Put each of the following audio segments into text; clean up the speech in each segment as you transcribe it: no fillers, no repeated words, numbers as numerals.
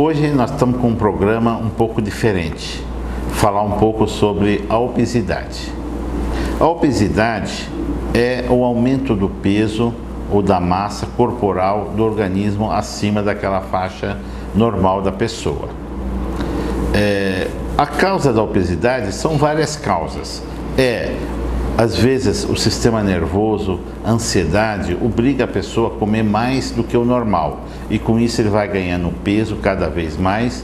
Hoje nós estamos com um programa um pouco diferente, falar um pouco sobre a obesidade. A obesidade é o aumento do peso ou da massa corporal do organismo acima daquela faixa normal da pessoa. A causa da obesidade são várias causas. Às vezes o sistema nervoso, a ansiedade, obriga a pessoa a comer mais do que o normal. E com isso ele vai ganhando peso cada vez mais,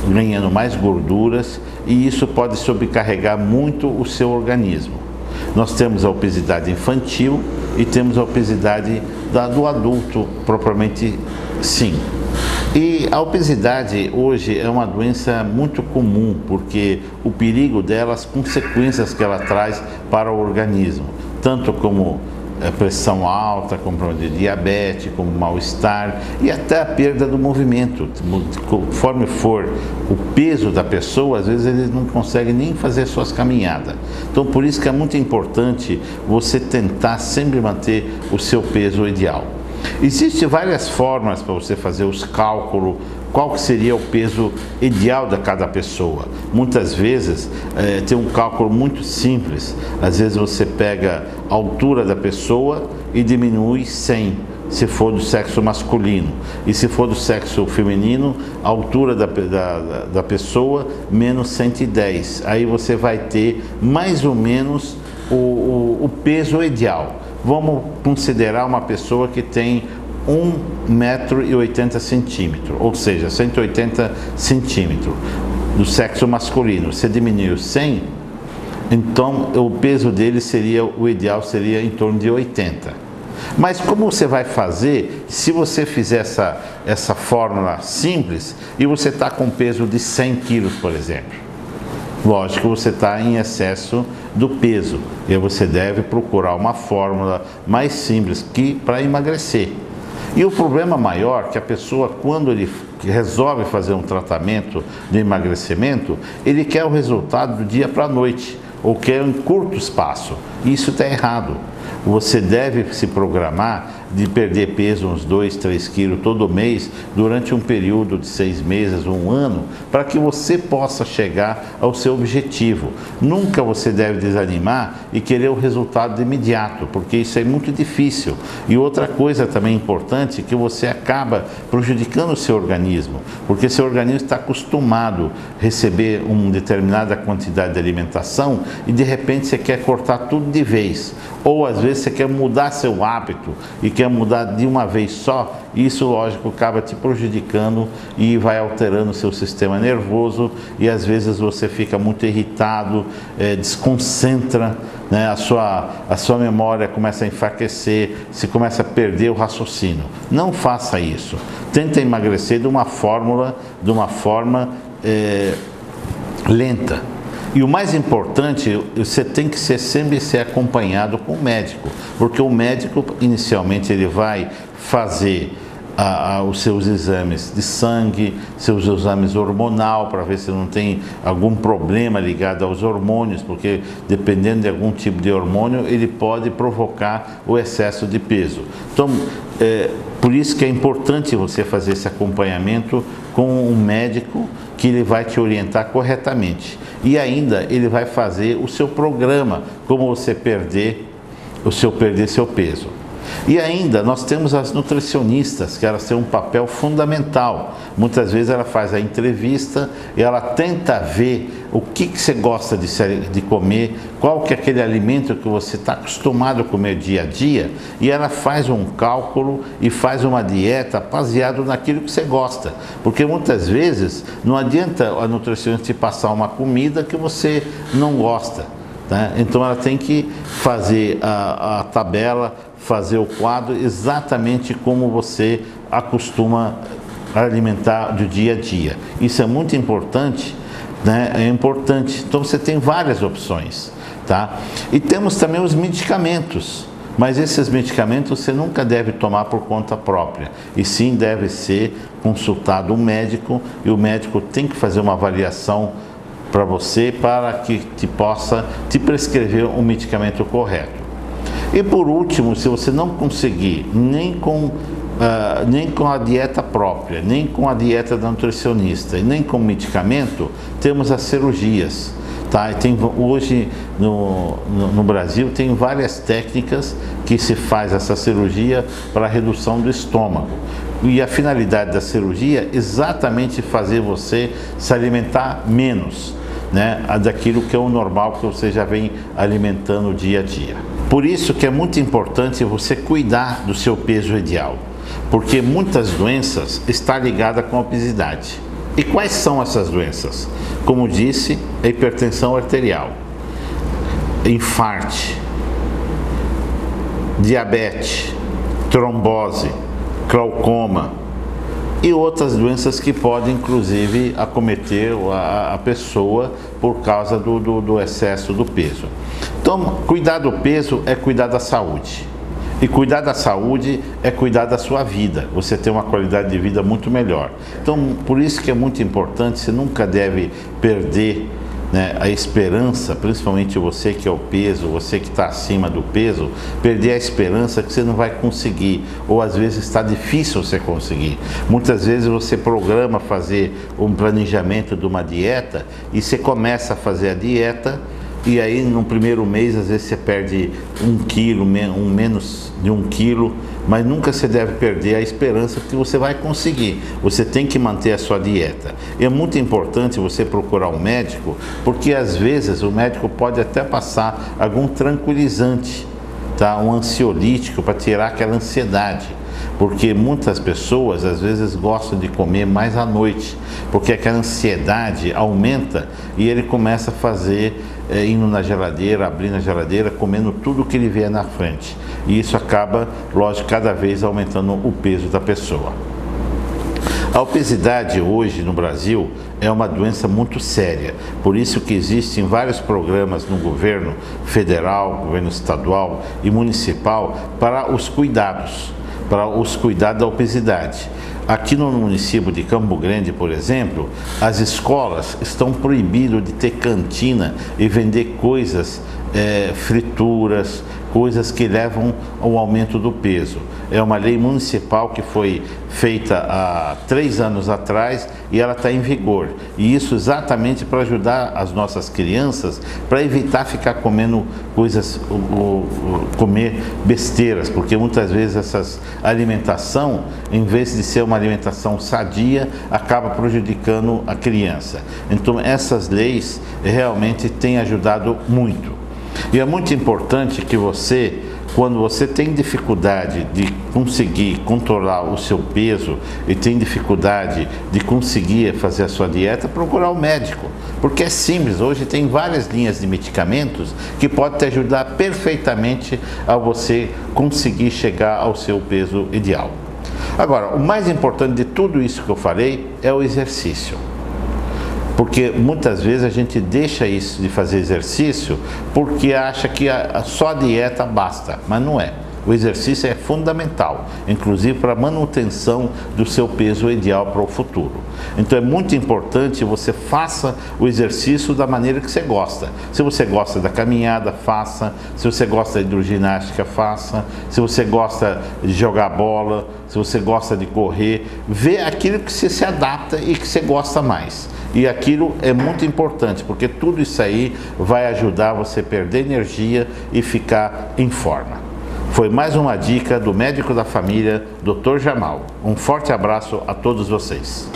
ganhando mais gorduras, e isso pode sobrecarregar muito o seu organismo. Nós temos a obesidade infantil e temos a obesidade do adulto, propriamente sim. E a obesidade hoje é uma doença muito comum, porque o perigo dela, as consequências que ela traz para o organismo, tanto como pressão alta, como problema de diabetes, como mal-estar e até a perda do movimento. Conforme for o peso da pessoa, às vezes eles não conseguem nem fazer suas caminhadas. Então por isso que é muito importante você tentar sempre manter o seu peso ideal. Existem várias formas para você fazer os cálculos, qual que seria o peso ideal de cada pessoa. Muitas vezes tem um cálculo muito simples. Às vezes você pega a altura da pessoa e diminui 100, se for do sexo masculino. E se for do sexo feminino, a altura da pessoa menos 110. Aí você vai ter mais ou menos o peso ideal. Vamos considerar uma pessoa que tem 1,80 m, ou seja, 180 centímetros, do sexo masculino. Se diminuiu 100, então o peso dele seria, o ideal seria em torno de 80. Mas como você vai fazer se você fizer essa fórmula simples e você está com peso de 100 quilos, por exemplo? Lógico, você está em excesso do peso e você deve procurar uma fórmula mais simples para emagrecer. E o problema maior é que a pessoa, quando ele resolve fazer um tratamento de emagrecimento, ele quer o resultado do dia para a noite, ou quer em curto espaço. Isso está errado. Você deve se programar de perder peso uns 2, 3 quilos todo mês durante um período de 6 meses, um ano, para que você possa chegar ao seu objetivo. Nunca você deve desanimar e querer o resultado de imediato, porque isso é muito difícil. E outra coisa também importante é que você acaba prejudicando o seu organismo, porque seu organismo está acostumado a receber uma determinada quantidade de alimentação e de repente você quer cortar tudo de vez. Ou às vezes você quer mudar seu hábito e quer mudar de uma vez só, e isso lógico acaba te prejudicando e vai alterando o seu sistema nervoso, e às vezes você fica muito irritado, desconcentra, né? A sua memória começa a enfraquecer, você começa a perder o raciocínio. Não faça isso. Tenta emagrecer de uma forma lenta. E o mais importante, você tem que sempre ser acompanhado com o médico, porque o médico inicialmente ele vai fazer os seus exames de sangue, seus exames hormonal, para ver se não tem algum problema ligado aos hormônios, porque dependendo de algum tipo de hormônio, ele pode provocar o excesso de peso. Então, por isso que é importante você fazer esse acompanhamento com um médico, que ele vai te orientar corretamente. E ainda ele vai fazer o seu programa, como você perder seu peso. E ainda nós temos as nutricionistas, que elas têm um papel fundamental. Muitas vezes ela faz a entrevista e ela tenta ver o que você gosta de comer, qual que é aquele alimento que você está acostumado a comer dia a dia, e ela faz um cálculo e faz uma dieta baseado naquilo que você gosta. Porque muitas vezes não adianta a nutricionista te passar uma comida que você não gosta. Então ela tem que fazer a tabela, fazer o quadro exatamente como você acostuma alimentar do dia a dia. Isso é muito importante, né? É importante. Então você tem várias opções, tá? E temos também os medicamentos. Mas esses medicamentos você nunca deve tomar por conta própria, e sim deve ser consultado um médico, e o médico tem que fazer uma avaliação para você, para que possa te prescrever um medicamento correto. E por último, se você não conseguir nem com nem com a dieta própria, nem com a dieta da nutricionista e nem com medicamento, temos as cirurgias. Tá? E hoje no Brasil tem várias técnicas que se faz essa cirurgia para a redução do estômago. E a finalidade da cirurgia é exatamente fazer você se alimentar menos, né, daquilo que é o normal que você já vem alimentando dia a dia. Por isso que é muito importante você cuidar do seu peso ideal, porque muitas doenças estão ligadas com a obesidade. E quais são essas doenças? Como disse, a hipertensão arterial, infarto, diabetes, trombose, glaucoma e outras doenças que podem inclusive acometer a pessoa por causa do excesso do peso. Então, cuidar do peso é cuidar da saúde. E cuidar da saúde é cuidar da sua vida, você tem uma qualidade de vida muito melhor. Então, por isso que é muito importante, você nunca deve perder, né, a esperança, principalmente você que é o peso, você que está acima do peso, perder a esperança que você não vai conseguir, ou às vezes está difícil você conseguir. Muitas vezes você programa fazer um planejamento de uma dieta e você começa a fazer a dieta e aí no primeiro mês às vezes você perde 1 quilo, menos de 1 quilo, mas nunca você deve perder a esperança que você vai conseguir. Você tem que manter a sua dieta. E é muito importante você procurar um médico, porque às vezes o médico pode até passar algum tranquilizante, tá? Um ansiolítico para tirar aquela ansiedade. Porque muitas pessoas às vezes gostam de comer mais à noite, porque aquela ansiedade aumenta e ele começa a fazer, indo na geladeira, abrindo a geladeira, comendo tudo que ele vê na frente. E isso acaba, lógico, cada vez aumentando o peso da pessoa. A obesidade hoje no Brasil é uma doença muito séria, por isso que existem vários programas no governo federal, governo estadual e municipal para os cuidados da obesidade. Aqui no município de Campo Grande, por exemplo, as escolas estão proibidas de ter cantina e vender coisas, frituras, coisas que levam ao aumento do peso. É uma lei municipal que foi feita há 3 anos atrás e ela está em vigor. E isso exatamente para ajudar as nossas crianças, para evitar ficar comendo coisas, comer besteiras, porque muitas vezes essa alimentação, em vez de ser uma alimentação sadia, acaba prejudicando a criança. Então essas leis realmente têm ajudado muito. E é muito importante que você, quando você tem dificuldade de conseguir controlar o seu peso e tem dificuldade de conseguir fazer a sua dieta, procurar um médico. Porque é simples, hoje tem várias linhas de medicamentos que podem te ajudar perfeitamente a você conseguir chegar ao seu peso ideal. Agora, o mais importante de tudo isso que eu falei é o exercício. Porque muitas vezes a gente deixa isso de fazer exercício porque acha que só a dieta basta, mas não é. O exercício é fundamental, inclusive para a manutenção do seu peso ideal para o futuro. Então é muito importante você faça o exercício da maneira que você gosta. Se você gosta da caminhada, faça. Se você gosta de hidroginástica, faça. Se você gosta de jogar bola, se você gosta de correr, vê aquilo que você se adapta e que você gosta mais. E aquilo é muito importante, porque tudo isso aí vai ajudar você a perder energia e ficar em forma. Foi mais uma dica do médico da família, Dr. Jamal. Um forte abraço a todos vocês.